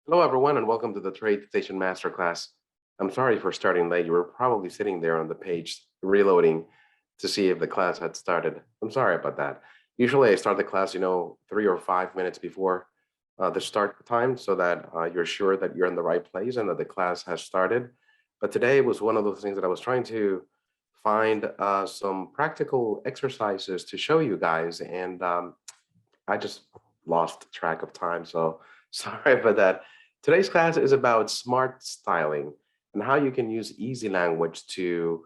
Hello, everyone, and welcome to the TradeStation Masterclass. I'm sorry for starting late. You were probably sitting there on the page reloading to see if the class had started. I'm sorry about that. Usually I start the class, 3 or 5 minutes before the start time so that you're sure that you're in the right place and that the class has started. But today was one of those things that I was trying to find some practical exercises to show you guys, and I just lost track of time. So sorry about that. Today's class is about smart styling and how you can use Easylanguage to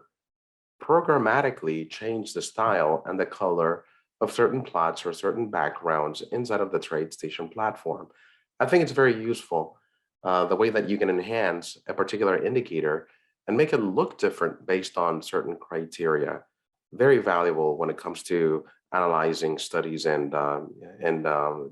programmatically change the style and the color of certain plots or certain backgrounds inside of the TradeStation platform. I think it's very useful, the way that you can enhance a particular indicator and make it look different based on certain criteria. Very valuable when it comes to analyzing studies and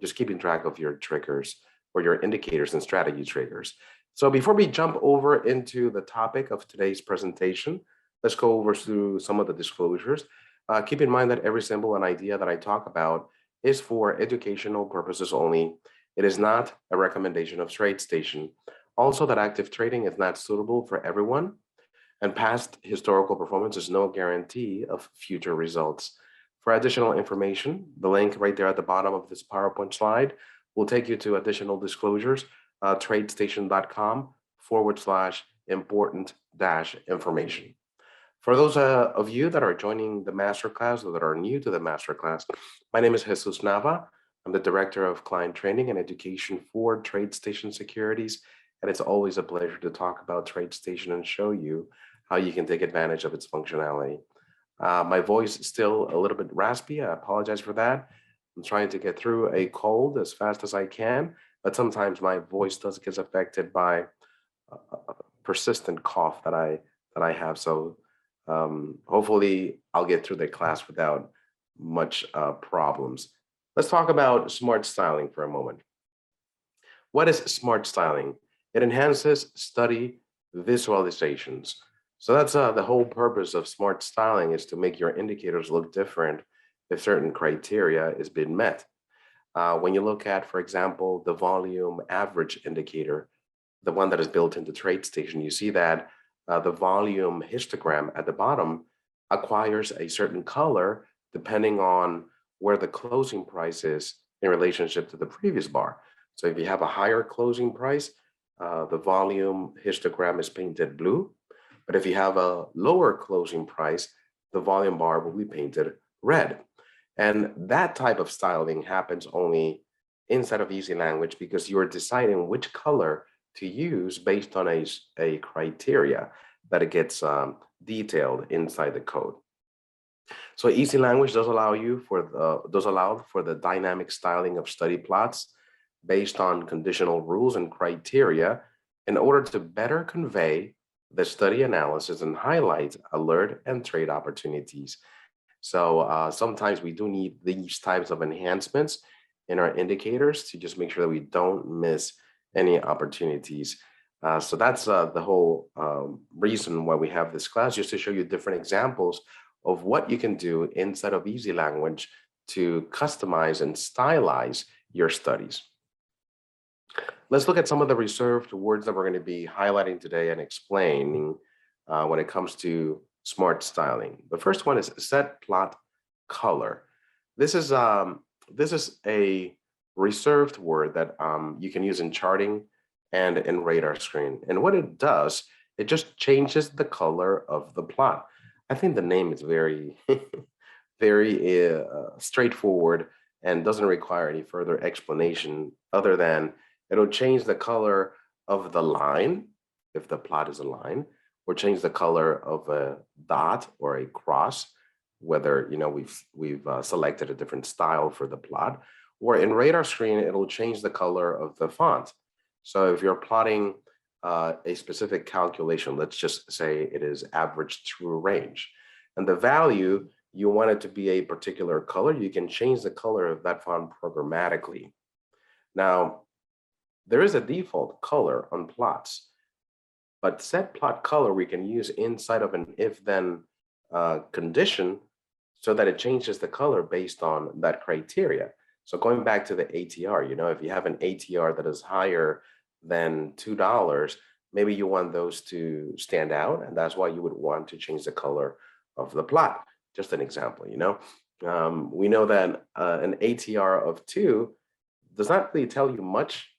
just keeping track of your triggers or your indicators and strategy triggers. So before we jump over into the topic of today's presentation, let's go over through some of the disclosures. Keep in mind that every symbol and idea that I talk about is for educational purposes only. It is not a recommendation of TradeStation. Also, that active trading is not suitable for everyone, and past historical performance is no guarantee of future results. For additional information, the link right there at the bottom of this PowerPoint slide will take you to additional disclosures, tradestation.com/important information. For those of you that are joining the masterclass or that are new to the masterclass, my name is Jesus Nava. I'm the Director of Client Training and Education for TradeStation Securities, and it's always a pleasure to talk about TradeStation and show you how you can take advantage of its functionality. My voice is still a little bit raspy. I apologize for that. I'm trying to get through a cold as fast as I can, but sometimes my voice does get affected by a persistent cough that I have. So hopefully I'll get through the class without much problems. Let's talk about smart styling for a moment. What is smart styling? It enhances study visualizations. So that's the whole purpose of smart styling, is to make your indicators look different if certain criteria is being met. When you look at, for example, the volume average indicator, the one that is built into TradeStation, you see that the volume histogram at the bottom acquires a certain color depending on where the closing price is in relationship to the previous bar. So if you have a higher closing price, the volume histogram is painted blue. But if you have a lower closing price, the volume bar will be painted red. And that type of styling happens only inside of Easylanguage because you are deciding which color to use based on a criteria that it gets detailed inside the code. So Easylanguage does allow for the dynamic styling of study plots based on conditional rules and criteria in order to better convey the study analysis and highlight alert and trade opportunities. So sometimes we do need these types of enhancements in our indicators to just make sure that we don't miss any opportunities. So that's the whole reason why we have this class, just to show you different examples of what you can do inside of Easylanguage to customize and stylize your studies. Let's look at some of the reserved words that we're going to be highlighting today and explaining when it comes to smart styling. The first one is SetPlotColor. This is a reserved word that you can use in charting and in radar screen. And what it does, it just changes the color of the plot. I think the name is very, very straightforward and doesn't require any further explanation other than it'll change the color of the line, if the plot is a line, or change the color of a dot or a cross, whether we've selected a different style for the plot. Or in radar screen, it'll change the color of the font. So if you're plotting a specific calculation, let's just say it is average true range, and the value you want it to be a particular color, you can change the color of that font programmatically. Now, there is a default color on plots, but SetPlotColor we can use inside of an if-then condition so that it changes the color based on that criteria. So going back to the ATR, if you have an ATR that is higher than $2, maybe you want those to stand out, and that's why you would want to change the color of the plot. Just an example, we know that an ATR of 2 does not really tell you much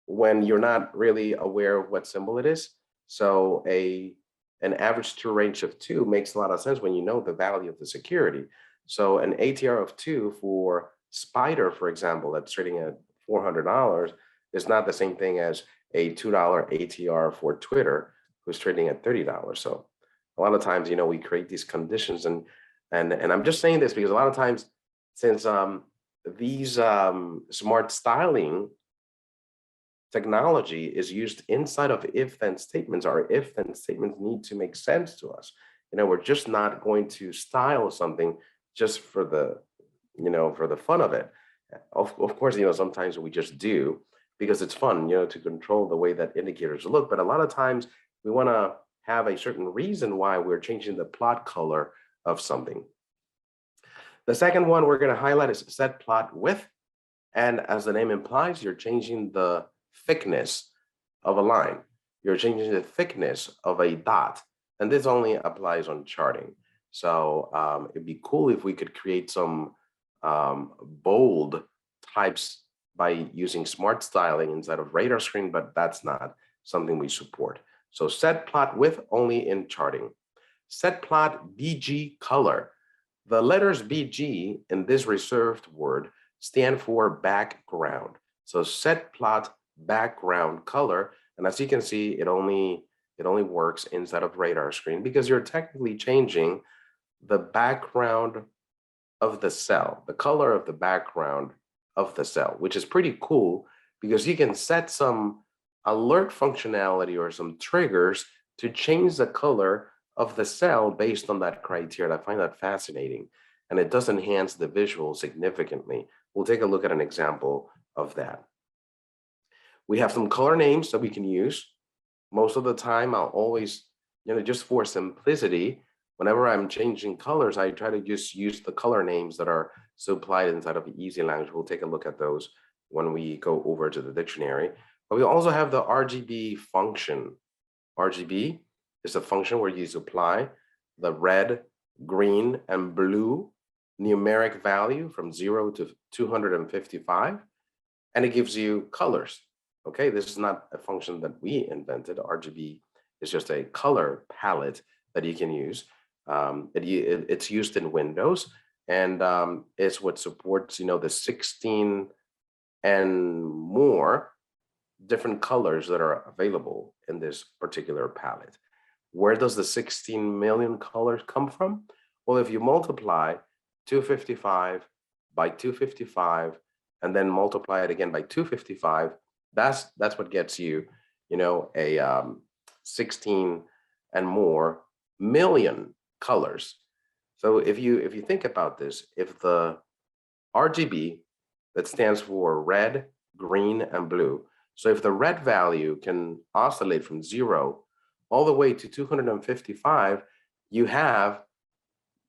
when you're not really aware of what symbol it is. So an average true range of 2 makes a lot of sense when you know the value of the security. So an ATR of 2 for Spider, for example, that's trading at $400 is not the same thing as a $2 ATR for Twitter, who's trading at $30. So a lot of times, we create these conditions, and I'm just saying this because a lot of times, since these smart styling technology is used inside of if-then statements, our if-then statements need to make sense to us. We're just not going to style something just for the, for the fun of it. Of course, sometimes we just do because it's fun, to control the way that indicators look. But a lot of times we want to have a certain reason why we're changing the plot color of something. The second one we're going to highlight is set plot width. And as the name implies, you're changing the thickness of a line. You're changing the thickness of a dot. And this only applies on charting. So it'd be cool if we could create some bold types by using smart styling instead of radar screen, but that's not something we support. So set plot width only in charting. SetPlotBGColor. The letters BG in this reserved word stand for background. So SetPlot background color, and as you can see, it only works inside of radar screen because you're technically changing the background of the cell, the color of the background of the cell, which is pretty cool because you can set some alert functionality or some triggers to change the color of the cell based on that criteria. I find that fascinating, and it does enhance the visual significantly. We'll take a look at an example of that. We have some color names that we can use. Most of the time, I'll always, just for simplicity, whenever I'm changing colors, I try to just use the color names that are supplied inside of Easylanguage. We'll take a look at those when we go over to the dictionary. But we also have the RGB function. RGB is a function where you supply the red, green, and blue numeric value from 0 to 255, and it gives you colors. Okay, this is not a function that we invented. RGB is just a color palette that you can use. It's used in Windows, and it's what supports, the 16 and more different colors that are available in this particular palette. Where does the 16 million colors come from? Well, if you multiply 255 by 255 and then multiply it again by 255, that's what gets you, a 16 and more million colors. So if you think about this, if the RGB, that stands for red, green, and blue, so if the red value can oscillate from 0 all the way to 255, you have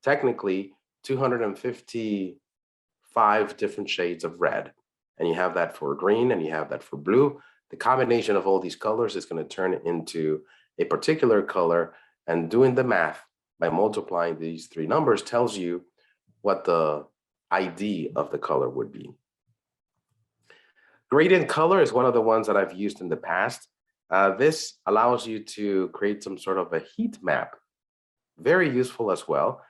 technically 255 different shades of red. And you have that for green, and you have that for blue. The combination of all these colors is going to turn into a particular color, and doing the math by multiplying these three numbers tells you what the ID of the color would be. Gradient color is one of the ones that I've used in the past. This allows you to create some sort of a heat map. Very useful as well.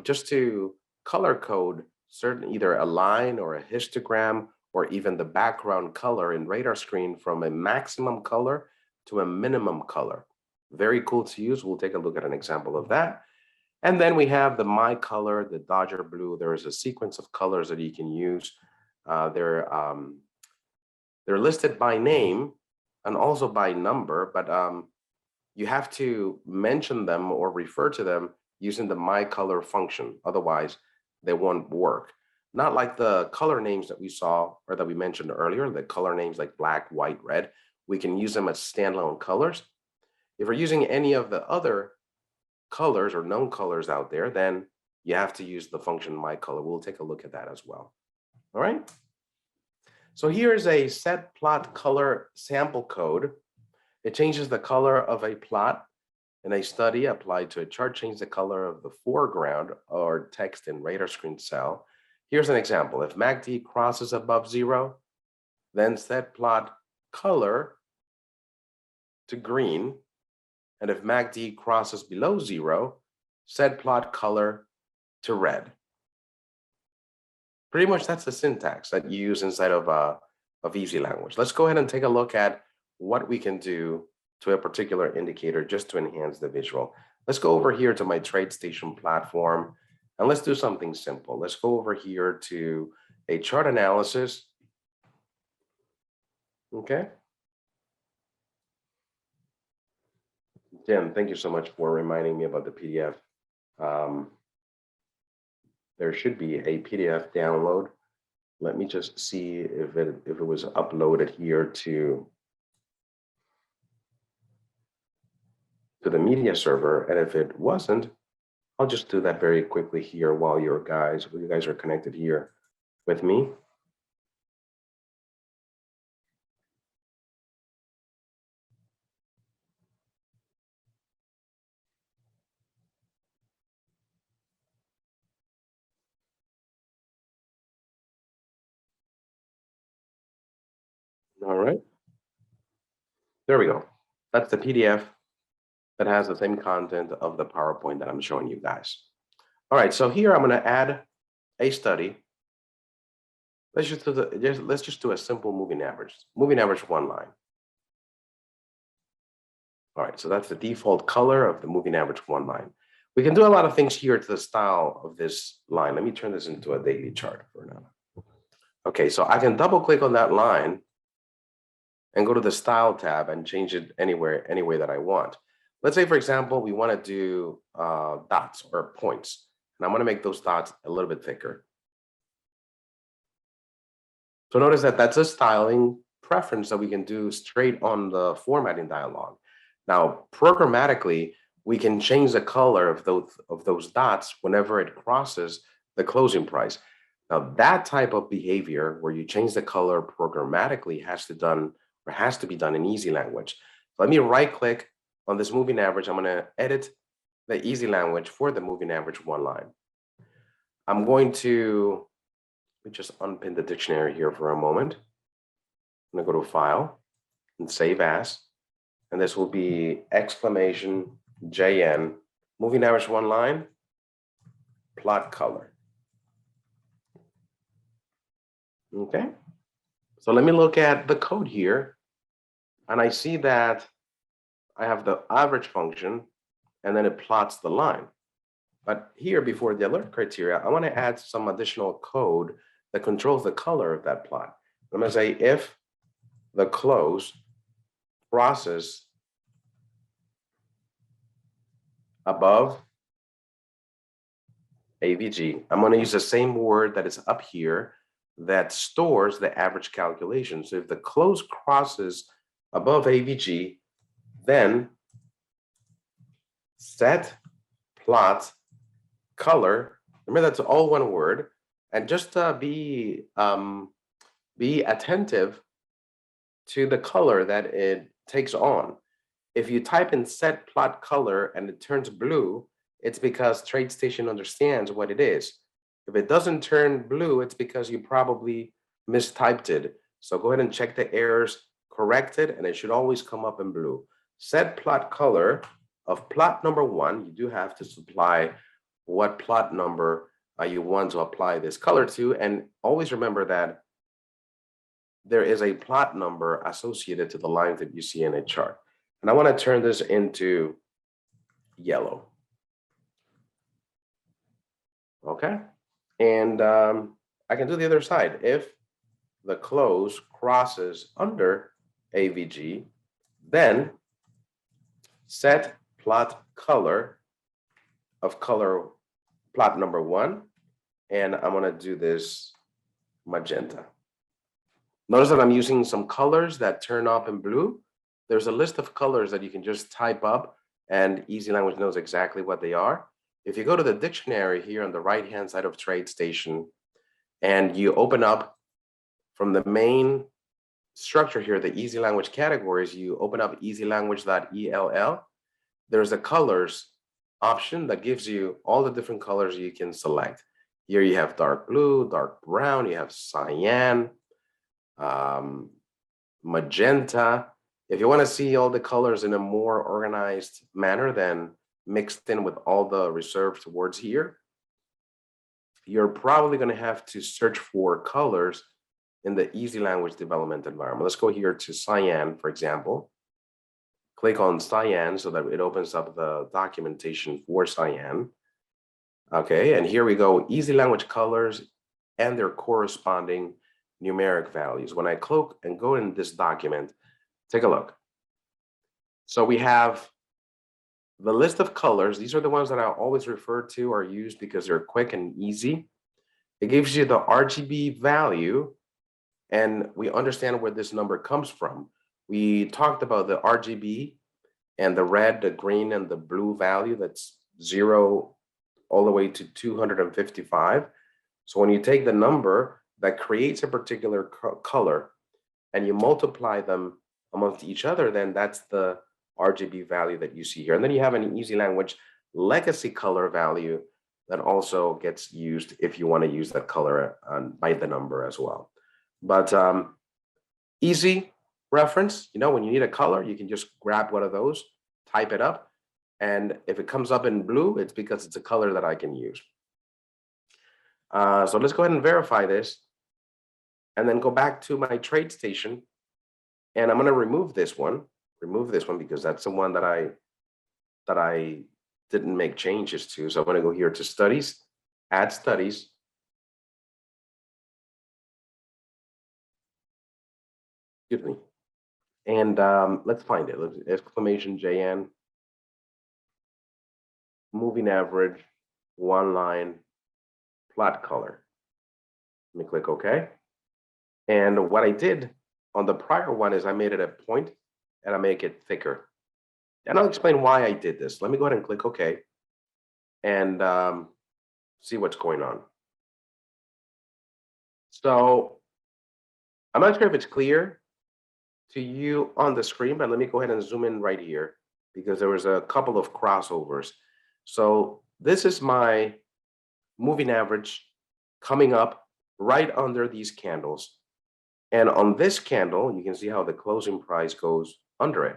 Just to color code either a line or a histogram or even the background color in radar screen from a maximum color to a minimum color. Very cool to use. We'll take a look at an example of that. And then we have the My Color, the Dodger Blue. There is a sequence of colors that you can use. They're listed by name and also by number, but you have to mention them or refer to them using the My Color function. Otherwise, they won't work. Not like the color names that we saw or that we mentioned earlier, the color names like black, white, red. We can use them as standalone colors. If we're using any of the other colors or known colors out there, then you have to use the function My Color. We'll take a look at that as well. All right. So here is a SetPlotColor sample code. It changes the color of a plot in a study applied to a chart, change the color of the foreground or text in radar screen cell. Here's an example. If MACD crosses above 0, then SetPlotColor to green. And if MACD crosses below 0, SetPlotColor to red. Pretty much that's the syntax that you use inside of Easylanguage. Let's go ahead and take a look at what we can do to a particular indicator just to enhance the visual. Let's go over here to my TradeStation platform and let's do something simple. Let's go over here to a chart analysis. Okay. Tim, thank you so much for reminding me about the PDF. There should be a PDF download. Let me just see if it was uploaded here to the media server, and if it wasn't, I'll just do that very quickly here while you guys are connected here with me. All right, there we go. That's the PDF that has the same content of the PowerPoint that I'm showing you guys. All right, so here I'm going to add a study. Let's just do a simple moving average. Moving average one line. All right, so that's the default color of the moving average one line. We can do a lot of things here to the style of this line. Let me turn this into a daily chart for now. Okay, so I can double click on that line and go to the style tab and change it any way that I want. Let's say, for example, we want to do dots or points, and I'm going to make those dots a little bit thicker. So notice that that's a styling preference that we can do straight on the formatting dialog. Now, programmatically, we can change the color of those dots whenever it crosses the closing price. Now, that type of behavior where you change the color programmatically has to be done in Easylanguage. So let me right-click on this moving average. I'm going to edit the Easylanguage for the moving average one line. I'm going to just unpin the dictionary here for a moment. I'm going to go to File and Save As. And this will be exclamation JN, moving average one line, plot color. Okay. So let me look at the code here. And I see that I have the average function, and then it plots the line. But here, before the alert criteria, I want to add some additional code that controls the color of that plot. I'm going to say if the close crosses above AVG, I'm going to use the same word that is up here that stores the average calculation. So if the close crosses above AVG, then SetPlotColor, remember that's all one word, and just be attentive to the color that it takes on. If you type in SetPlotColor and it turns blue, it's because TradeStation understands what it is. If it doesn't turn blue, it's because you probably mistyped it. So go ahead and check the errors, correct it, and it should always come up in blue. SetPlotColor of plot number 1, you do have to supply what plot number you want to apply this color to, and always remember that there is a plot number associated to the lines that you see in a chart. And I want to turn this into yellow. Okay, and I can do the other side. If the close crosses under AVG, then SetPlotColor of color plot number 1, and I'm going to do this magenta. Notice that I'm using some colors that turn up in blue. There's a list of colors that you can just type up, and Easylanguage knows exactly what they are. If you go to the dictionary here on the right-hand side of TradeStation, and you open up from the main structure here, the Easy Language categories, you open up easylanguage.ell. There's a colors option that gives you all the different colors you can select. Here you have dark blue, dark brown, you have cyan, magenta. If you want to see all the colors in a more organized manner than mixed in with all the reserved words here, you're probably going to have to search for colors in the Easy Language development environment. Let's go here to cyan, for example. Click on cyan so that it opens up the documentation for cyan. Okay, and here we go, Easy Language colors and their corresponding numeric values. When I click and go in this document, take a look. So we have the list of colors. These are the ones that I always refer to or use because they're quick and easy. It gives you the RGB value, and we understand where this number comes from. We talked about the RGB and the red, the green, and the blue value. That's 0 all the way to 255. So when you take the number that creates a particular color and you multiply them amongst each other, then that's the RGB value that you see here. And then you have an Easy Language legacy color value that also gets used if you want to use that color by the number as well. But easy reference, when you need a color, you can just grab one of those, type it up, and if it comes up in blue, it's because it's a color that I can use. So let's go ahead and verify this, and then go back to my trade station, and I'm going to remove this one because that's the one that I didn't make changes to. So I'm going to go here to studies, add studies. Excuse me. And let's find it. Exclamation JN, moving average, one line, plot color. Let me click OK. And what I did on the prior one is I made it a point and I make it thicker. And I'll explain why I did this. Let me go ahead and click OK and see what's going on. So I'm not sure if it's clear to you on the screen, but let me go ahead and zoom in right here because there was a couple of crossovers. So this is my moving average coming up right under these candles. And on this candle, you can see how the closing price goes under it.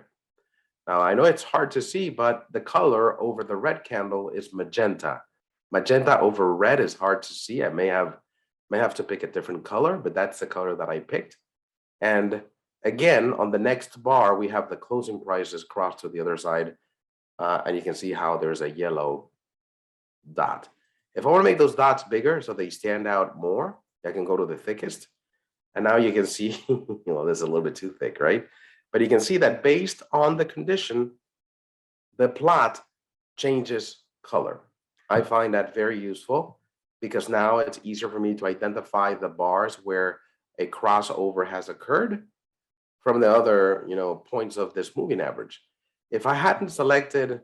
Now, I know it's hard to see, but the color over the red candle is magenta. Magenta over red is hard to see. I may have to pick a different color, but that's the color that I picked. And again, on the next bar, we have the closing prices crossed to the other side. And you can see how there's a yellow dot. If I want to make those dots bigger so they stand out more, I can go to the thickest. And now you can see, this is a little bit too thick, right? But you can see that based on the condition, the plot changes color. I find that very useful because now it's easier for me to identify the bars where a crossover has occurred from the other, points of this moving average. If I hadn't selected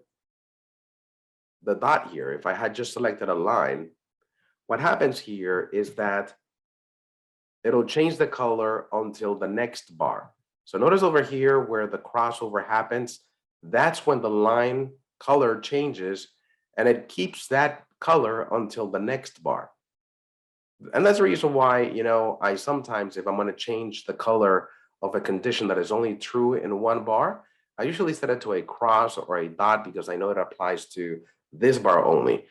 the dot here, if I had just selected a line, what happens here is that it'll change the color until the next bar. So notice over here where the crossover happens, that's when the line color changes and it keeps that color until the next bar. And that's the reason why, I sometimes, if I'm going to change the color of a condition that is only true in one bar, I usually set it to a cross or a dot because I know it applies to this bar only.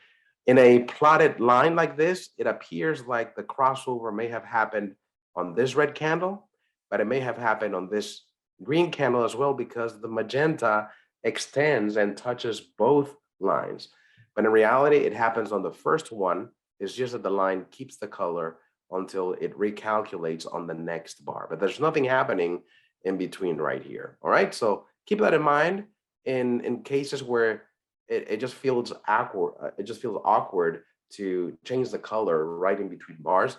In a plotted line like this, it appears like the crossover may have happened on this red candle, but it may have happened on this green candle as well because the magenta extends and touches both lines. But in reality, it happens on the first one. It's just that the line keeps the color until it recalculates on the next bar. But there's nothing happening in between right here. All right, so keep that in mind in cases where it just feels awkward. It just feels awkward to change the color right in between bars.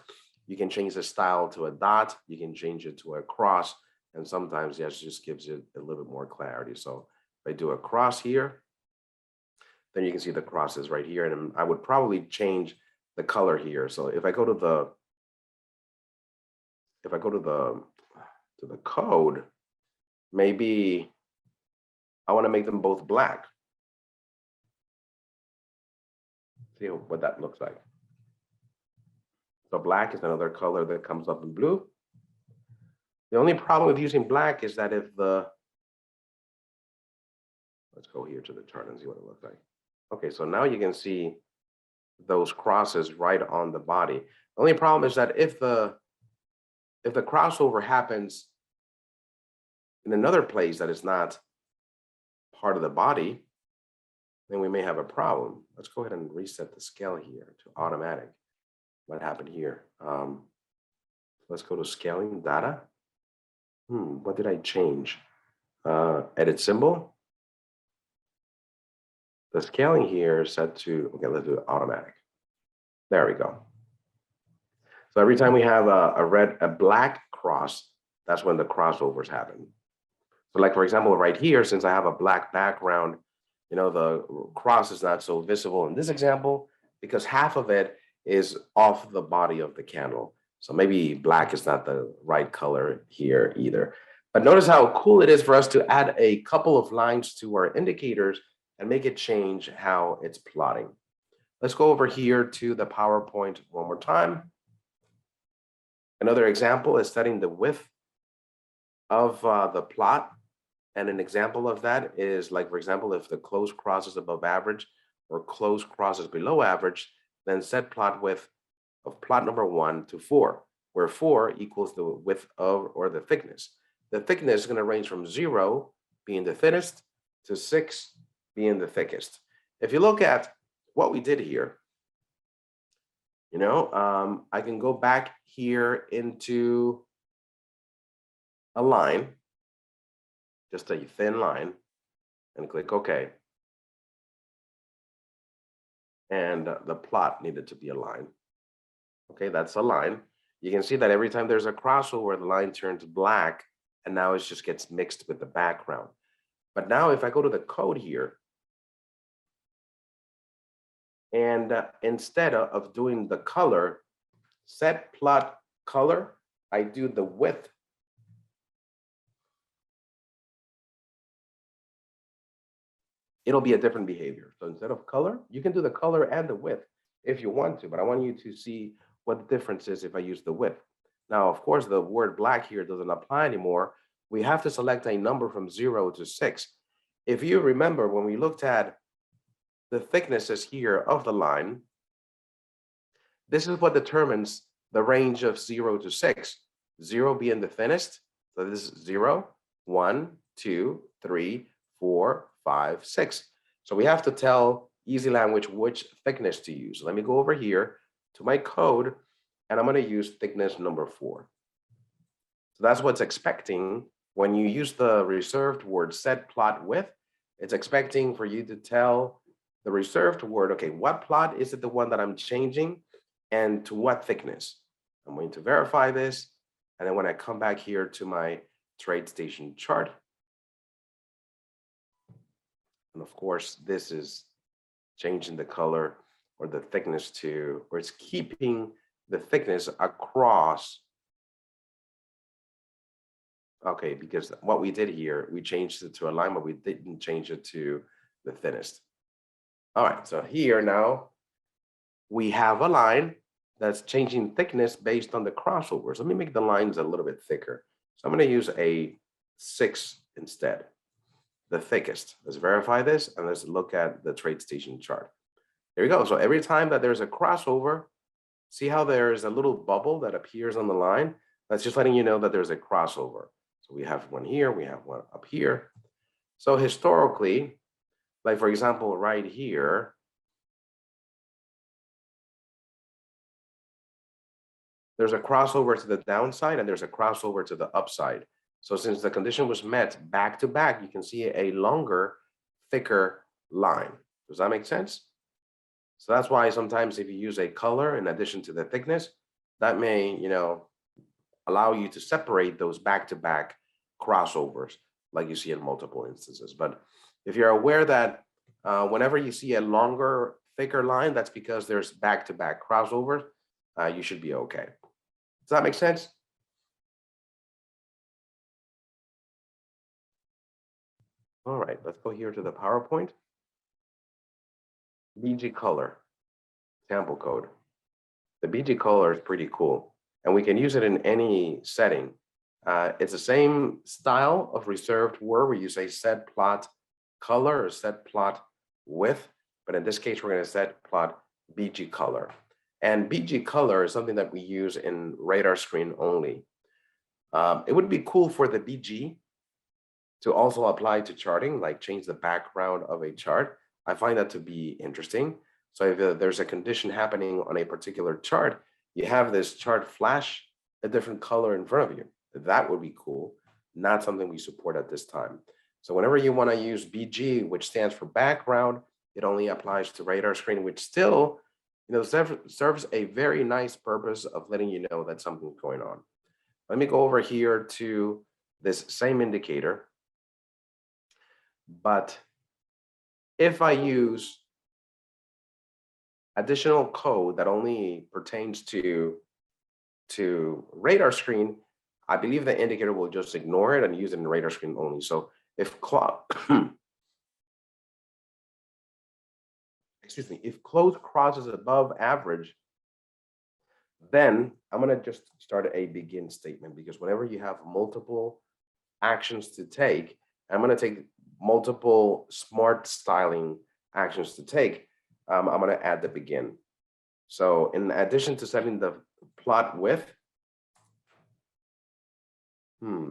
You can change the style to a dot. You can change it to a cross. And sometimes, yes, it just gives it a little bit more clarity. So if I do a cross here, then you can see the crosses right here. And I would probably change the color here. So if I go to if I go to the code, maybe I want to make them both black. See what that looks like. So black is another color that comes up in blue. The only problem with using black is that if let's go here to the chart and see what it looks like. Okay, so now you can see those crosses right on the body. The only problem is that if the crossover happens in another place that is not part of the body, then we may have a problem. Let's go ahead and reset the scale here to automatic. What happened here? Let's go to scaling data. What did I change? Edit symbol. The scaling here is set to, okay, let's do it automatic. There we go. So every time we have a black cross, that's when the crossovers happen. So like, for example, right here, since I have a black background, the cross is not so visible in this example because half of it is off the body of the candle. So maybe black is not the right color here either. But notice how cool it is for us to add a couple of lines to our indicators and make it change how it's plotting. Let's go over here to the PowerPoint one more time. Another example is setting the width of the plot. And an example of that is like, for example, if the close cross is above average or close cross is below average, then set plot width of plot number 1 to 4, where 4 equals the width of or the thickness. The thickness is going to range from 0 being the thinnest to 6 being the thickest. If you look at what we did here, I can go back here into a line, just a thin line, and click OK. And the plot needed to be a line. Okay, that's a line. You can see that every time there's a crossover, the line turns black, and now it just gets mixed with the background. But now if I go to the code here, and instead of doing the color, SetPlotColor, I do the width. It'll be a different behavior. So instead of color, you can do the color and the width if you want to, but I want you to see what the difference is if I use the width. Now, of course, the word black here doesn't apply anymore. We have to select a number from 0 to 6. If you remember, when we looked at the thicknesses here of the line, this is what determines the range of 0 to 6. 0 being the thinnest, so this is 0, 1, 2, 3, 4, 5, 6. So we have to tell Easylanguage which thickness to use. Let me go over here to my code, and I'm going to use thickness number 4. So that's what's expecting when you use the reserved word set plot width. It's expecting for you to tell the reserved word, okay, what plot is it the one that I'm changing and to what thickness? I'm going to verify this. And then when I come back here to my TradeStation chart, and of course, this is changing the color or the thickness to, or it's keeping the thickness across. Okay, because what we did here, we changed it to a line, but we didn't change it to the thinnest. All right, so here now we have a line that's changing thickness based on the crossovers. Let me make the lines a little bit thicker. So I'm going to use a 6 instead, the thickest. Let's verify this and let's look at the TradeStation chart. There we go. So every time that there's a crossover, see how there's a little bubble that appears on the line? That's just letting you know that there's a crossover. So we have one here, we have one up here. So historically, like for example, right here, there's a crossover to the downside and there's a crossover to the upside. So since the condition was met back to back, you can see a longer, thicker line. Does that make sense? So that's why sometimes if you use a color in addition to the thickness, that may, allow you to separate those back-to-back crossovers like you see in multiple instances. But if you're aware that whenever you see a longer, thicker line, that's because there's back-to-back crossovers, you should be okay. Does that make sense? All right, let's go here to the PowerPoint. BGColor sample code. The BGColor is pretty cool, and we can use it in any setting. It's the same style of reserved word where you say SetPlotColor or SetPlotWidth, but in this case, we're going to set plot BGColor. And BGColor is something that we use in radar screen only. It would be cool for the BG to also apply to charting, like change the background of a chart. I find that to be interesting. So if there's a condition happening on a particular chart, you have this chart flash a different color in front of you. That would be cool. Not something we support at this time. So whenever you want to use BG, which stands for background, it only applies to radar screen, which still, serves a very nice purpose of letting you know that something's going on. Let me go over here to this same indicator. But if I use additional code that only pertains to radar screen, I believe the indicator will just ignore it and use it in radar screen only. So if if close crosses above average, then I'm going to just start a begin statement, because whenever you have multiple actions to take, I'm going to take multiple smart styling actions to take. I'm going to add the begin. So in addition to setting the plot width,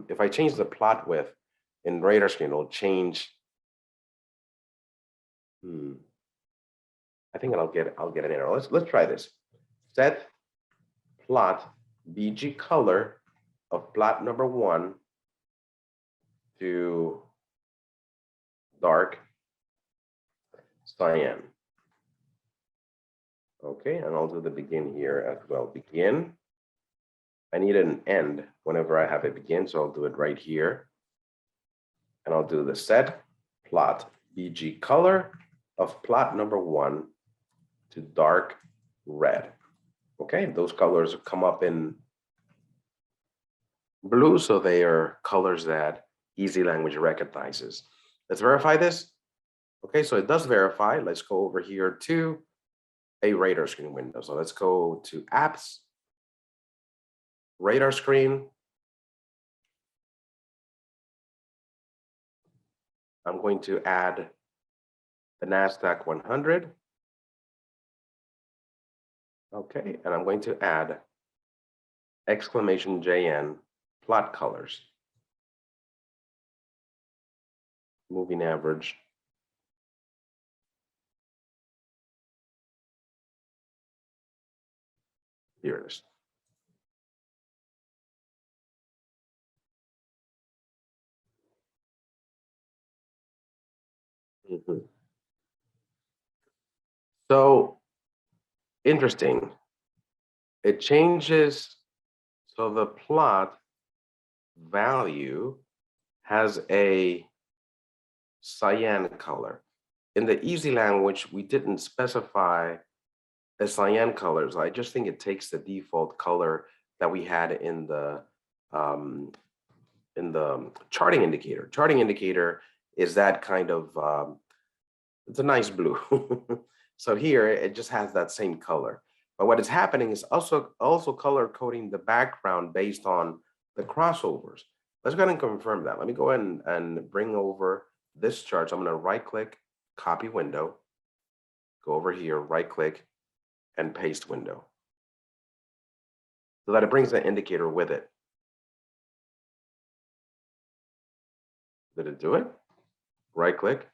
if I change the plot width in radar screen, it'll change. I think I'll get an error. Let's try this. Set plot BG color of plot number 1 to dark cyan. Okay, and I'll do the begin here as well. Begin. I need an end whenever I have a begin, so I'll do it right here. And I'll do the set plot BG color of plot number 1 to dark red. Okay, those colors come up in blue, so they are colors that Easylanguage recognizes. Let's verify this. Okay, so it does verify. Let's go over here to a radar screen window. So let's go to apps, radar screen. I'm going to add the NASDAQ 100. Okay, and I'm going to add exclamation JN plot colors. Moving average. Here it is. So interesting. It changes. So the plot value has a cyan color. In the Easylanguage, we didn't specify a cyan color. So I just think it takes the default color that we had in the charting indicator. Charting indicator is that kind of it's a nice blue. So here it just has that same color. But what is happening is also color coding the background based on the crossovers. Let's go ahead and confirm that. Let me go ahead and bring over this chart. So I'm going to right click, copy window, go over here, right click, and paste window, so that it brings the indicator with it. Did it do it? Right click,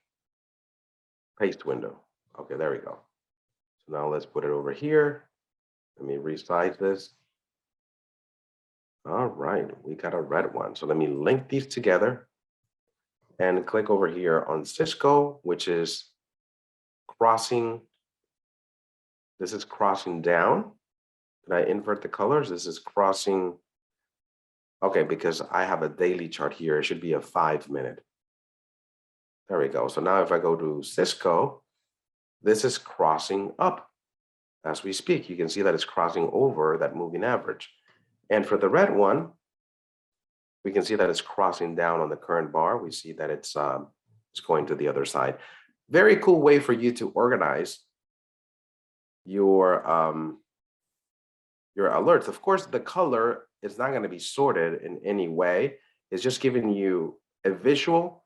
paste window. Okay, there we go. So now let's put it over here. Let me resize this. All right, we got a red one. So let me link these together and click over here on Cisco, which is crossing. This is crossing down. Did I invert the colors? This is crossing. Okay, because I have a daily chart here, it should be a 5-minute. There we go. So now if I go to Cisco, this is crossing up as we speak. You can see that it's crossing over that moving average. And for the red one, we can see that it's crossing down on the current bar. We see that it's is going to the other side. Very cool way for you to organize your alerts. Of course, the color is not going to be sorted in any way. It's just giving you a visual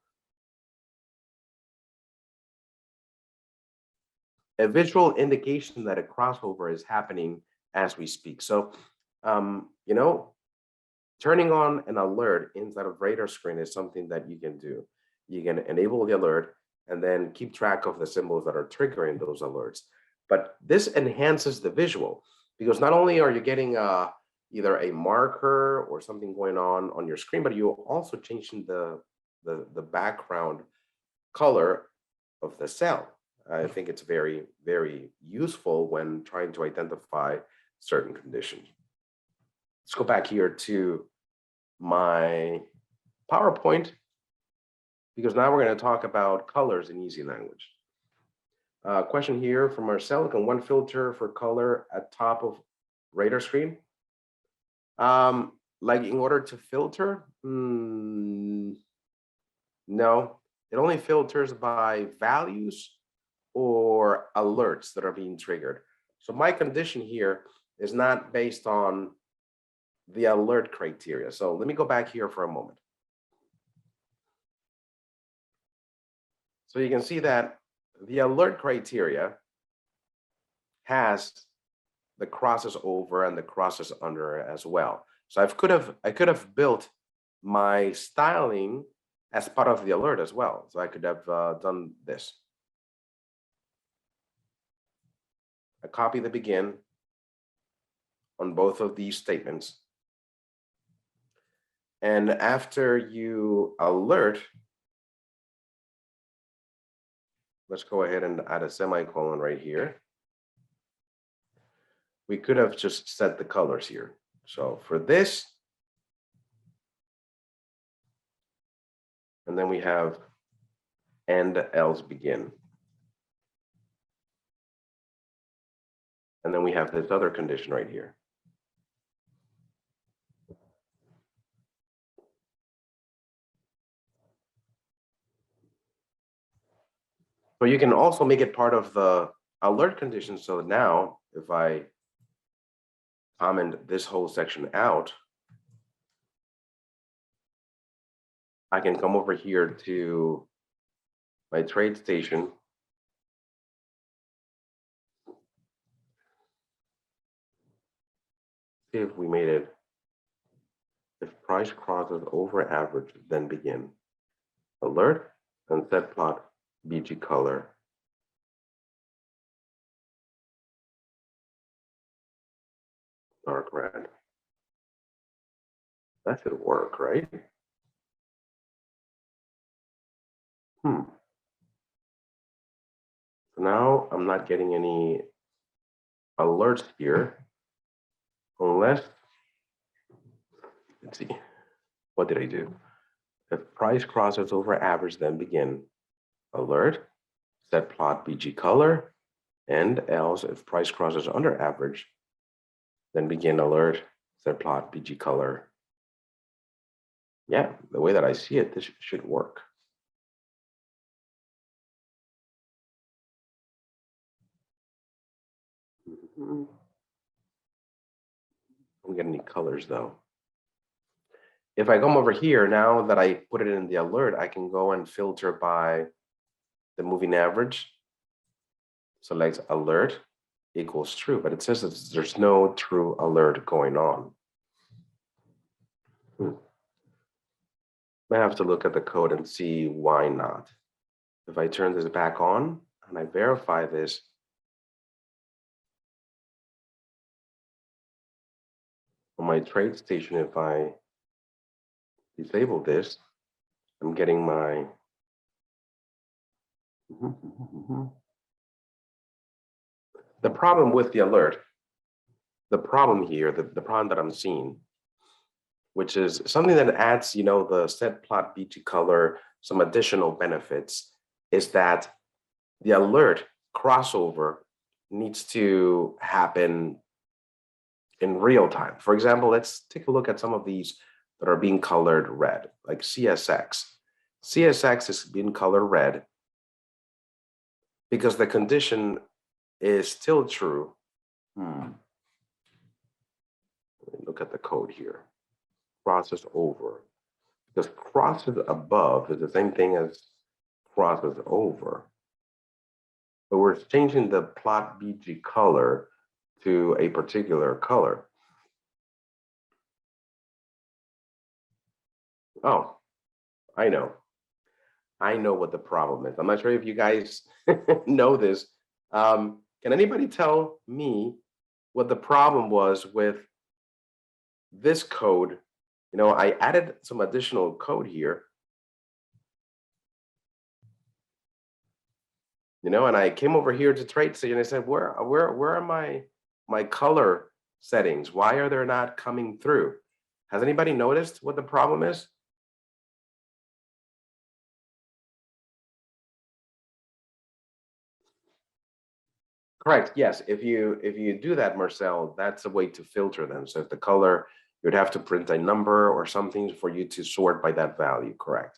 indication that a crossover is happening as we speak. So, you know, turning on an alert inside of radar screen is something that you can do. You can enable the alert and then keep track of the symbols that are triggering those alerts. But this enhances the visual, because not only are you getting either a marker or something going on your screen, but you're also changing the background color of the cell. I think it's very, very useful when trying to identify certain conditions. Let's go back here to my PowerPoint, because now we're going to talk about colors in Easylanguage. Question here from Marcel: can one filter for color at top of radar screen? Like in order to filter? No, it only filters by values or alerts that are being triggered. So my condition here is not based on the alert criteria. So let me go back here for a moment. So you can see that the alert criteria has the crosses over and the crosses under as well. So I could have built my styling as part of the alert as well. So I could have done this. I copy the begin on both of these statements. And after you alert, let's go ahead and add a semicolon right here. We could have just set the colors here. So for this, and then we have and else begin. And then we have this other condition right here. So you can also make it part of the alert condition. So now if I comment this whole section out, I can come over here to my trade station. See if we made it. If price crosses over average, then begin. Alert and SetPlotBGColor. Dark red. That should work, right? So now I'm not getting any alerts here, unless, let's see, what did I do? If price crosses over average, then begin. Alert, SetPlotBGColor, and else if price crosses under average, then begin alert, SetPlotBGColor. Yeah, the way that I see it, this should work. I don't get any colors though. If I come over here, now that I put it in the alert, I can go and filter by the moving average. Select alert equals true, but it says that there's no true alert going on. I have to look at the code and see why not. If I turn this back on and I verify this, on my trade station, if I disable this, I'm getting my the problem with the alert, the problem here, the problem that I'm seeing, which is something that adds, the SetPlotBGColor some additional benefits, is that the alert crossover needs to happen in real time. For example, let's take a look at some of these that are being colored red, like CSX. CSX is being color red because the condition is still true. Look at the code here. Crosses over. Because crosses above is the same thing as crosses over. But we're changing the plot BG color to a particular color. Oh, I know. I know what the problem is. I'm not sure if you guys know this. Can anybody tell me what the problem was with this code? You know, I added some additional code here. You know, and I came over here to TradeStage and I said, where are my color settings? Why are they not coming through? Has anybody noticed what the problem is? Correct. Yes. If you do that, Marcel, that's a way to filter them. So if the color, you'd have to print a number or something for you to sort by that value. Correct.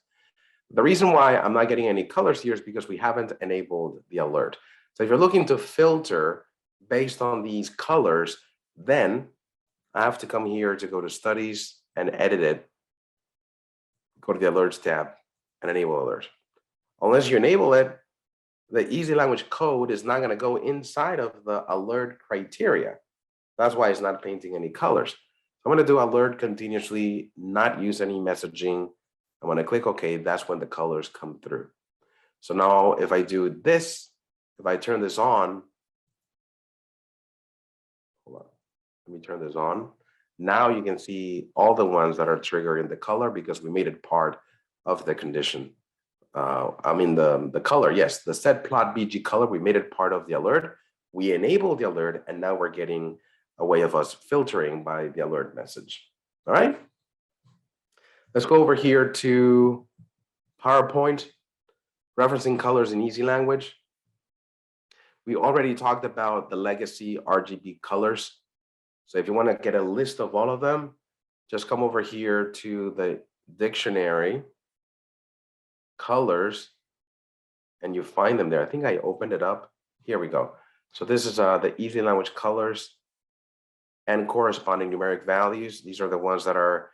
The reason why I'm not getting any colors here is because we haven't enabled the alert. So if you're looking to filter based on these colors, then I have to come here to go to Studies and edit it. Go to the Alerts tab and enable alert. Unless you enable it, the Easylanguage code is not going to go inside of the alert criteria. That's why it's not painting any colors. I'm going to do alert continuously, not use any messaging. I'm going to click OK. That's when the colors come through. So now if I do this, if I turn this on, hold on, let me turn this on. Now you can see all the ones that are triggering the color because we made it part of the condition. I mean the color, yes, the SetPlotBGColor, we made it part of the alert. We enabled the alert, and now we're getting a way of us filtering by the alert message. All right. Let's go over here to PowerPoint, referencing colors in Easylanguage. We already talked about the legacy RGB colors. So if you want to get a list of all of them, just come over here to the dictionary colors and you find them there. I think I opened it up. Here we go. So this is the Easylanguage colors and corresponding numeric values. These are the ones that are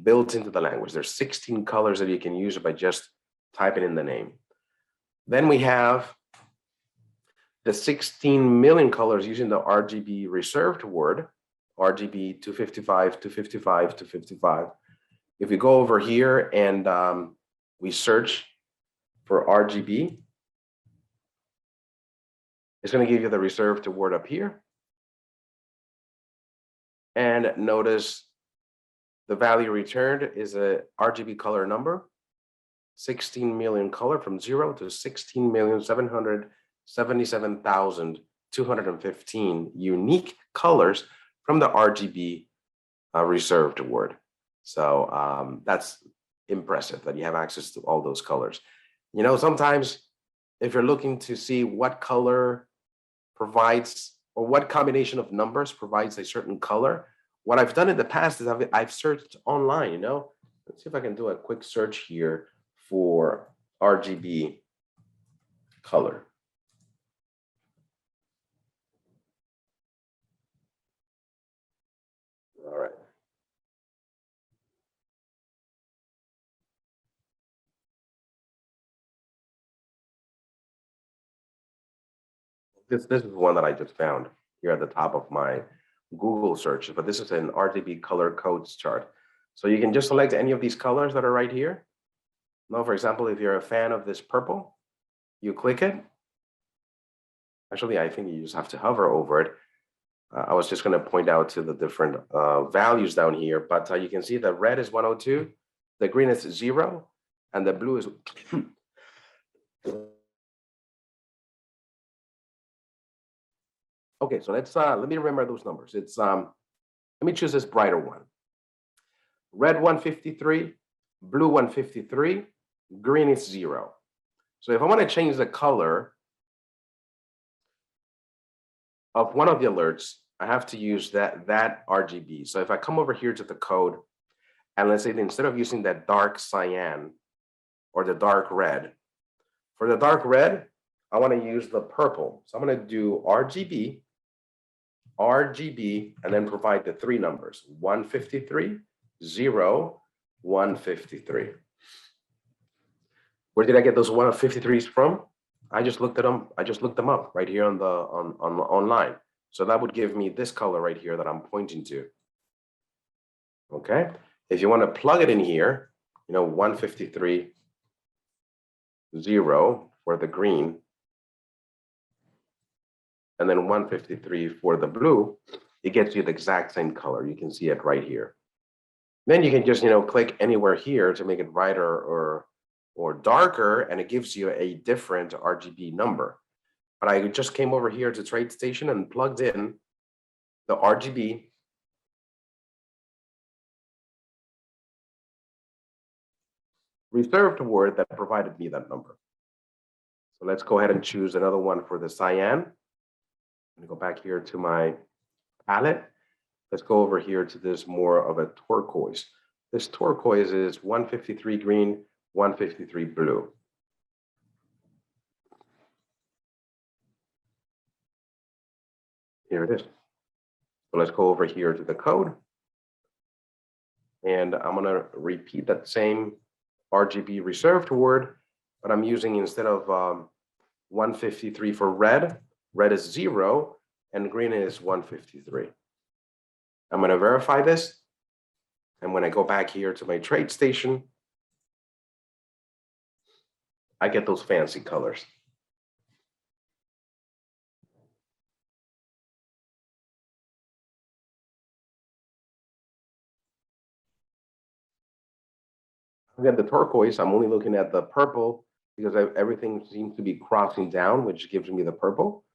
built into the language. There's 16 colors that you can use by just typing in the name. Then we have the 16 million colors using the RGB reserved word, RGB 255, 255, 255. If we go over here and we search for RGB, it's going to give you the reserved word up here. And notice the value returned is a RGB color number, 16 million color from 0 to 16,777,215 unique colors from the RGB reserved word. So that's impressive that you have access to all those colors. You know, sometimes if you're looking to see what color provides or what combination of numbers provides a certain color, what I've done in the past is I've searched online, you know. Let's see if I can do a quick search here for RGB color. All right. This is one that I just found here at the top of my Google search, but this is an RGB color codes chart. So you can just select any of these colors that are right here. Now, for example, if you're a fan of this purple, you click it. Actually, I think you just have to hover over it. I was just going to point out to the different values down here, but you can see the red is 102, the green is 0, and the blue is okay. So let me remember those numbers. It's let me choose this brighter one. Red 153, blue 153, green is 0. So if I want to change the color of one of the alerts, I have to use that RGB. So if I come over here to the code, and let's say that instead of using that dark cyan, or the dark red. For the dark red, I want to use the purple. So I'm going to do RGB, and then provide the three numbers, 153, 0, 153. Where did I get those 153s from? I just looked at them. I just looked them up right here on the online. So that would give me this color right here that I'm pointing to. Okay. If you want to plug it in here, 153, 0 for the green, and then 153 for the blue, it gets you the exact same color. You can see it right here. Then you can just, click anywhere here to make it brighter or darker, and it gives you a different RGB number. But I just came over here to TradeStation and plugged in the RGB reserved word that provided me that number. So let's go ahead and choose another one for the cyan. I'm going to go back here to my palette. Let's go over here to this more of a turquoise. This turquoise is 153 green, 153 blue. Here it is. So let's go over here to the code. And I'm going to repeat that same RGB reserved word, but I'm using, instead of 153 for red is 0, and green is 153. I'm going to verify this. And when I go back here to my TradeStation, I get those fancy colors. Again, the turquoise, I'm only looking at the purple because everything seems to be crossing down, which gives me the purple.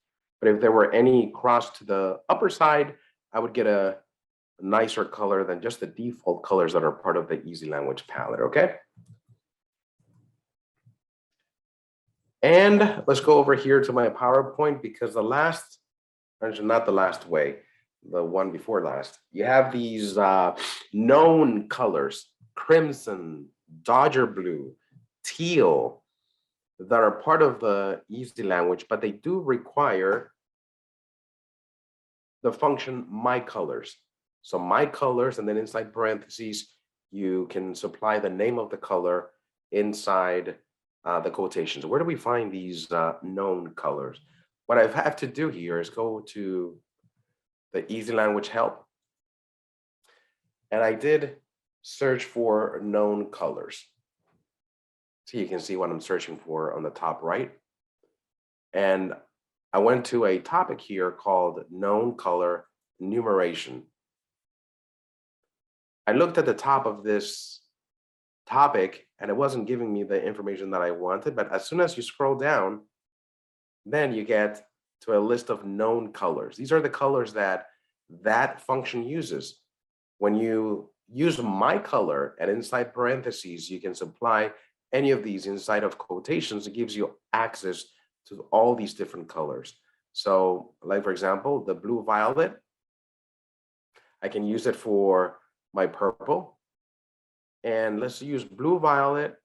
But if there were any cross to the upper side, I would get a nicer color than just the default colors that are part of the Easylanguage palette, okay? And let's go over here to my PowerPoint, because not the last way, the one before last, you have these known colors, crimson, Dodger blue, teal, that are part of the Easylanguage, but they do require the function my colors. So my colors, and then inside parentheses, you can supply the name of the color inside the quotations. Where do we find these known colors? What I have to do here is go to the Easylanguage help. And I did search for known colors. So you can see what I'm searching for on the top right. And I went to a topic here called known color enumeration. I looked at the top of this topic and it wasn't giving me the information that I wanted, but as soon as you scroll down, then you get to a list of known colors. These are the colors that that function uses. When you use my color and inside parentheses, you can supply any of these inside of quotations. It gives you access to all these different colors. So like, for example, the blue violet, I can use it for my purple. And let's use blue violet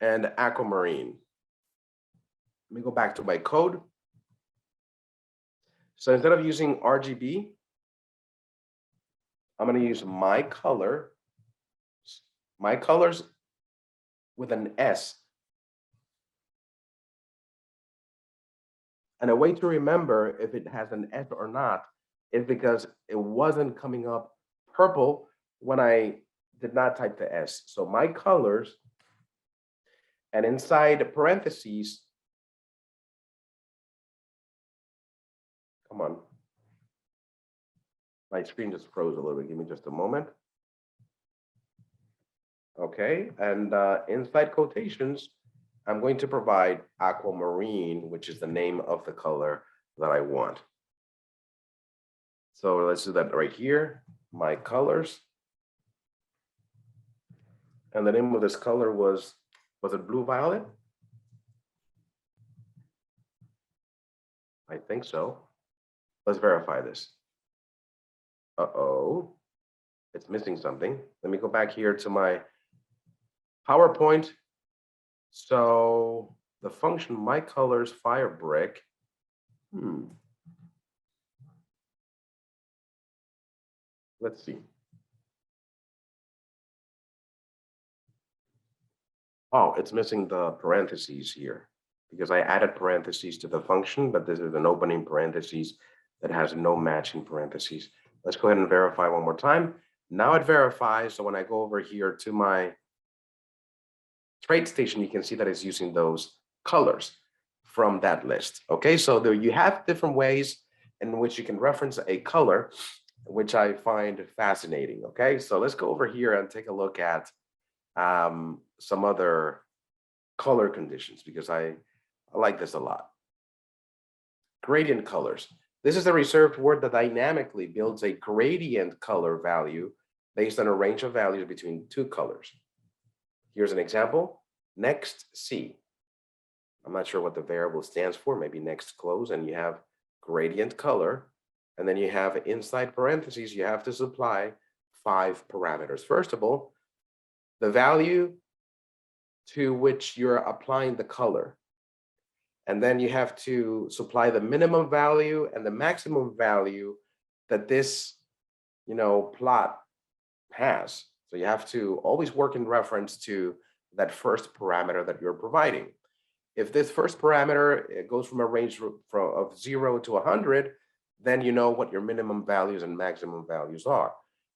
and aquamarine. Let me go back to my code. So instead of using RGB, I'm going to use my colors with an S. And a way to remember if it has an S or not is because it wasn't coming up purple when I did not type the S. So my colors, and inside parentheses, come on. My screen just froze a little bit. Give me just a moment. Okay, and inside quotations, I'm going to provide aquamarine, which is the name of the color that I want. So let's do that right here, my colors. And the name of this color was it blue violet? I think so. Let's verify this. Uh-oh, it's missing something. Let me go back here to my PowerPoint So the function my colors fire brick. Let's see. Oh, it's missing the parentheses here because I added parentheses to the function, but this is an opening parentheses that has no matching parentheses. Let's go ahead and verify one more time. Now it verifies. So when I go over here to my trade station, you can see that it's using those colors from that list. Okay, so there you have different ways in which you can reference a color, which I find fascinating. Okay, so let's go over here and take a look at some other color conditions because I like this a lot. Gradient colors. This is a reserved word that dynamically builds a gradient color value based on a range of values between two colors. Here's an example, next C. I'm not sure what the variable stands for, maybe next close, and you have gradient color, and then you have inside parentheses, you have to supply 5 parameters. First of all, the value to which you're applying the color. And then you have to supply the minimum value and the maximum value that this, plot has. So you have to always work in reference to that first parameter that you're providing. If this first parameter it goes from a range of 0 to 100, then you know what your minimum values and maximum values are.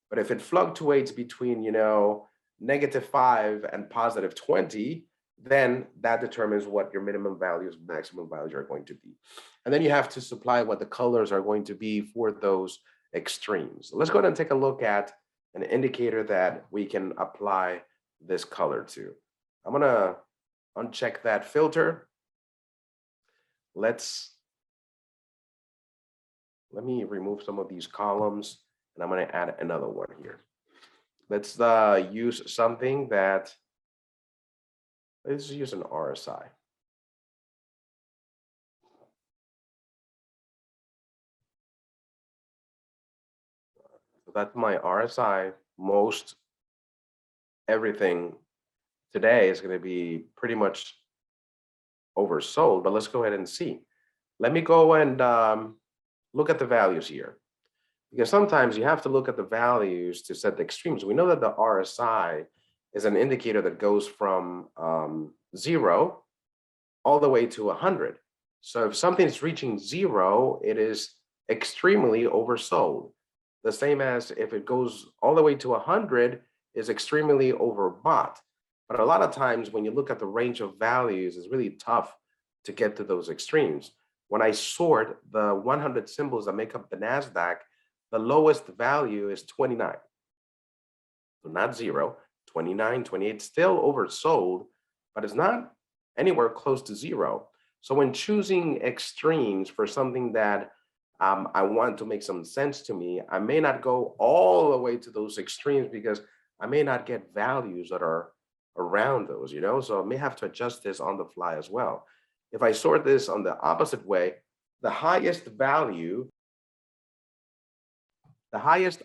But if it fluctuates between, -5 and +20, then that determines what your minimum values, maximum values are going to be. And then you have to supply what the colors are going to be for those extremes. So let's go ahead and take a look at an indicator that we can apply this color to. I'm gonna uncheck that filter. Let me remove some of these columns and I'm gonna add another one here. Let's use something that, let's use an RSI. So that's my RSI. Most everything today is going to be pretty much oversold, but let's go ahead and see. Let me go and look at the values here. Because sometimes you have to look at the values to set the extremes. We know that the RSI is an indicator that goes from 0 all the way to 100. So if something is reaching 0, it is extremely oversold. The same as if it goes all the way to 100, is extremely overbought. But a lot of times when you look at the range of values, it's really tough to get to those extremes. When I sort the 100 symbols that make up the NASDAQ, the lowest value is 29. So not 0, 29, 28, still oversold, but it's not anywhere close to 0. So when choosing extremes for something that I want to make some sense to me, I may not go all the way to those extremes because I may not get values that are around those, so I may have to adjust this on the fly as well. If I sort this on the opposite way, the highest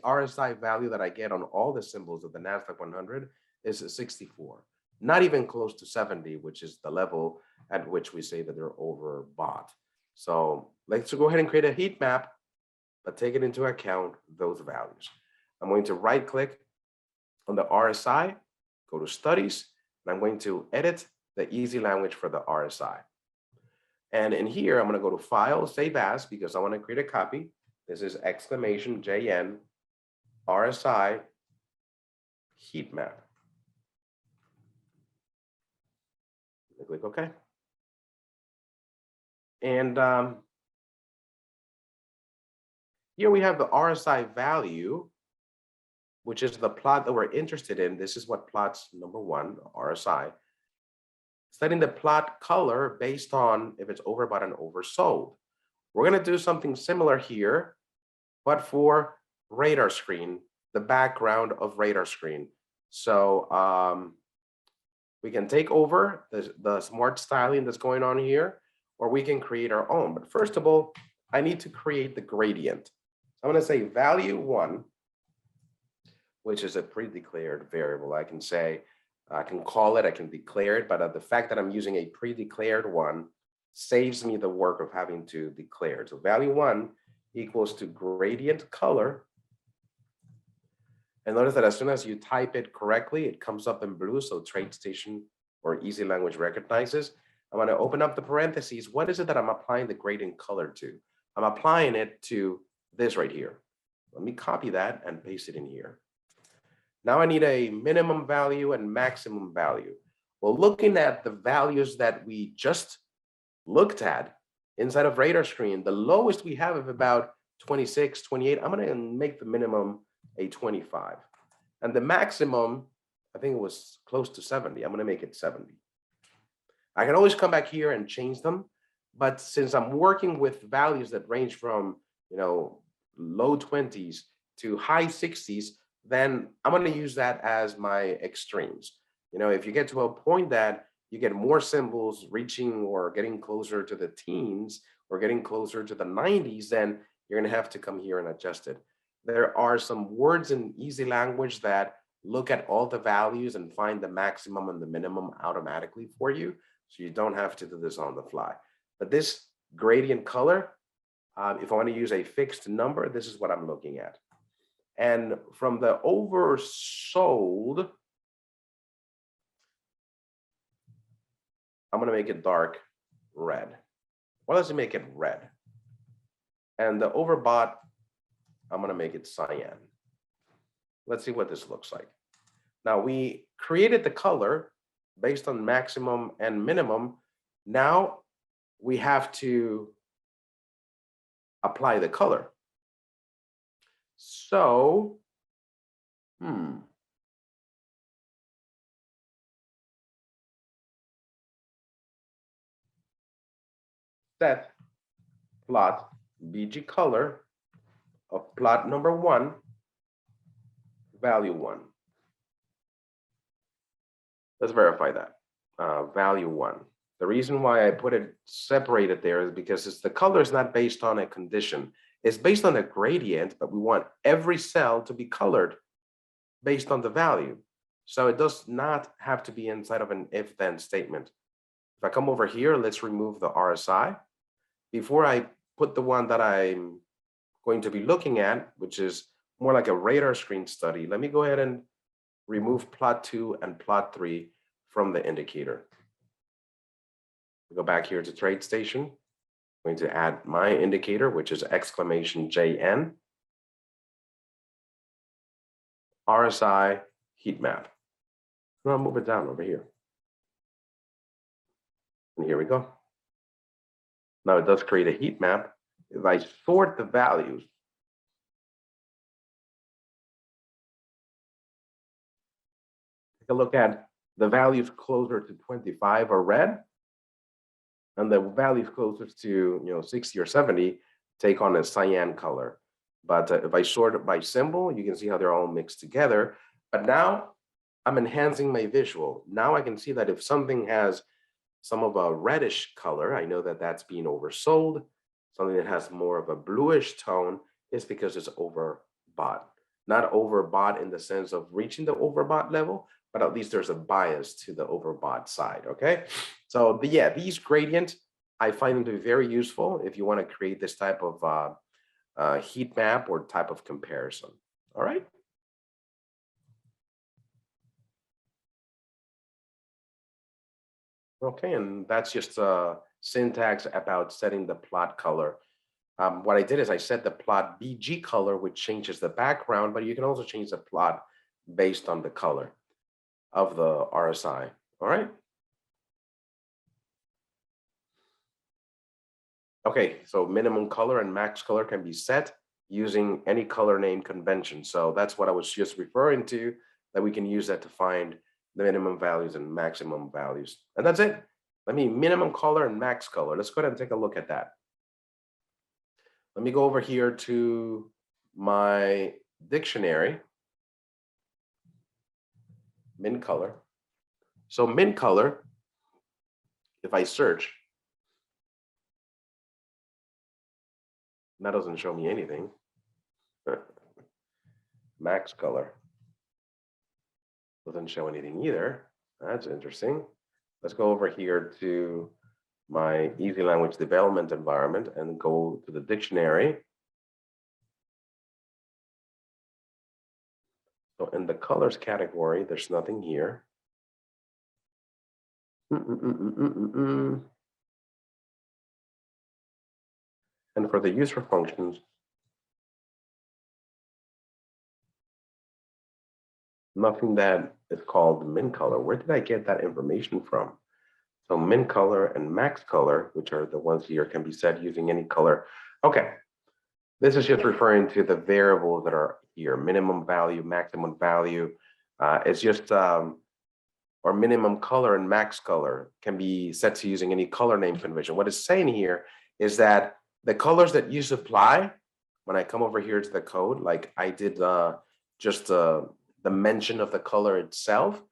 RSI value that I get on all the symbols of the NASDAQ 100 is 64, not even close to 70, which is the level at which we say that they're overbought. So let's go ahead and create a heat map, but take it into account those values. I'm going to right click on the RSI, go to studies, and I'm going to edit the Easylanguage for the RSI. And in here, I'm going to go to File, Save As, because I want to create a copy. This is !JN RSI heat map. Click OK. And here we have the RSI value, which is the plot that we're interested in. This is what plots number 1, RSI. Setting the plot color based on if it's overbought and oversold. We're going to do something similar here, but for radar screen, the background of radar screen. So we can take over the smart styling that's going on here, or we can create our own. But first of all, I need to create the gradient. So I'm going to say value 1, which is a pre-declared variable. I can say I can call it, I can declare it, but the fact that I'm using a pre-declared one saves me the work of having to declare it. So value 1 equals to gradient color. And notice that as soon as you type it correctly, it comes up in blue, so TradeStation or Easylanguage recognizes. I'm going to open up the parentheses. What is it that I'm applying the gradient color to? I'm applying it to this right here. Let me copy that and paste it in here. Now I need a minimum value and maximum value. Well, looking at the values that we just looked at inside of radar screen, the lowest we have of about 26, 28, I'm going to make the minimum a 25. And the maximum, I think it was close to 70. I'm going to make it 70. I can always come back here and change them. But since I'm working with values that range from, low 20s to high 60s, then I'm going to use that as my extremes. If you get to a point that you get more symbols reaching or getting closer to the teens or getting closer to the 90s, then you're going to have to come here and adjust it. There are some words in Easylanguage that look at all the values and find the maximum and the minimum automatically for you. So you don't have to do this on the fly. But this gradient color, if I want to use a fixed number, this is what I'm looking at. And from the oversold, I'm going to make it dark red. Why does it make it red? And the overbought, I'm going to make it cyan. Let's see what this looks like. Now we created the color based on maximum and minimum. Now we have to apply the color. So, SetPlotBGColor of plot number 1, value 1. Let's verify that. Value 1. The reason why I put it separated there is because the color is not based on a condition. It's based on a gradient, but we want every cell to be colored based on the value. So it does not have to be inside of an if-then statement. If I come over here, let's remove the RSI. Before I put the one that I'm going to be looking at, which is more like a radar screen study, let me go ahead and remove plot 2 and plot 3 from the indicator. Go back here to TradeStation. I'm going to add my indicator, which is exclamation JN, RSI heat map. And I'll move it down over here. And here we go. Now it does create a heat map. If I sort the values, take a look at the values closer to 25 are red, and the values closer to 60 or 70 take on a cyan color. But if I sort it by symbol, you can see how they're all mixed together. But now I'm enhancing my visual. Now I can see that if something has some of a reddish color, I know that that's being oversold. Something that has more of a bluish tone is because it's overbought. Not overbought in the sense of reaching the overbought level, but at least there's a bias to the overbought side, okay? So yeah, these gradients, I find them to be very useful if you want to create this type of heat map or type of comparison, all right? Okay, and that's just syntax about setting the plot color. What I did is I set the plot BG color, which changes the background, but you can also change the plot based on the color of the RSI, all right? Okay, so minimum color and max color can be set using any color name convention. So that's what I was just referring to, that we can use that to find the minimum values and maximum values. And that's it. Let me minimum color and max color. Let's go ahead and take a look at that. Let me go over here to my dictionary, min color. So min color, if I search, that doesn't show me anything. Max color doesn't show anything either. That's interesting. Let's go over here to my Easy Language development environment and go to the dictionary. So in the colors category, there's nothing here. And for the user functions, nothing that is called min color. Where did I get that information from? So min color and max color, which are the ones here, can be set using any color. Okay, this is just referring to the variables that are here: minimum value, maximum value. It's just or minimum color and max color can be set to using any color name convention. What it's saying here is that the colors that you supply, when I come over here to the code, like I did just the mention of the color itself,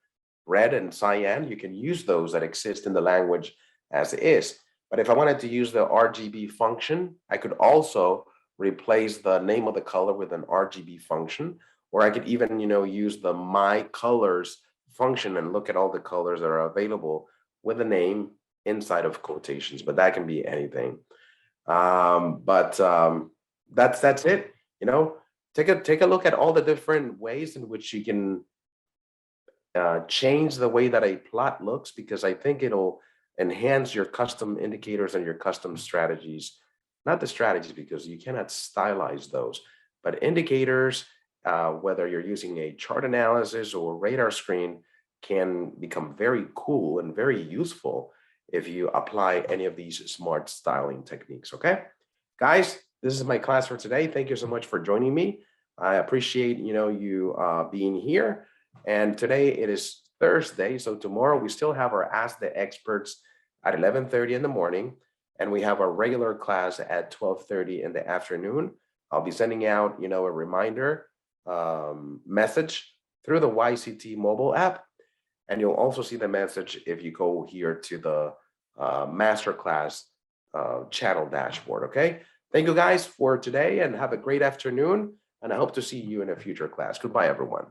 red and cyan, you can use those that exist in the language as is. But if I wanted to use the RGB function, I could also replace the name of the color with an RGB function, or I could even, use the my colors function and look at all the colors that are available with a name inside of quotations, but that can be anything. That's it. Take a look at all the different ways in which you can change the way that a plot looks, because I think it'll enhance your custom indicators and your custom strategies. Not the strategies, because you cannot stylize those, but indicators, whether you're using a chart analysis or radar screen, can become very cool and very useful if you apply any of these smart styling techniques. Okay, guys, this is my class for today. Thank you so much for joining me. I appreciate you being here. And today it is Thursday, so tomorrow we still have our Ask the Experts at 11:30 in the morning, and we have our regular class at 12:30 in the afternoon. I'll be sending out a reminder message through the YCT mobile app, and you'll also see the message if you go here to the masterclass channel dashboard. Okay, thank you guys for today, and have a great afternoon, and I hope to see you in a future class. Goodbye, everyone.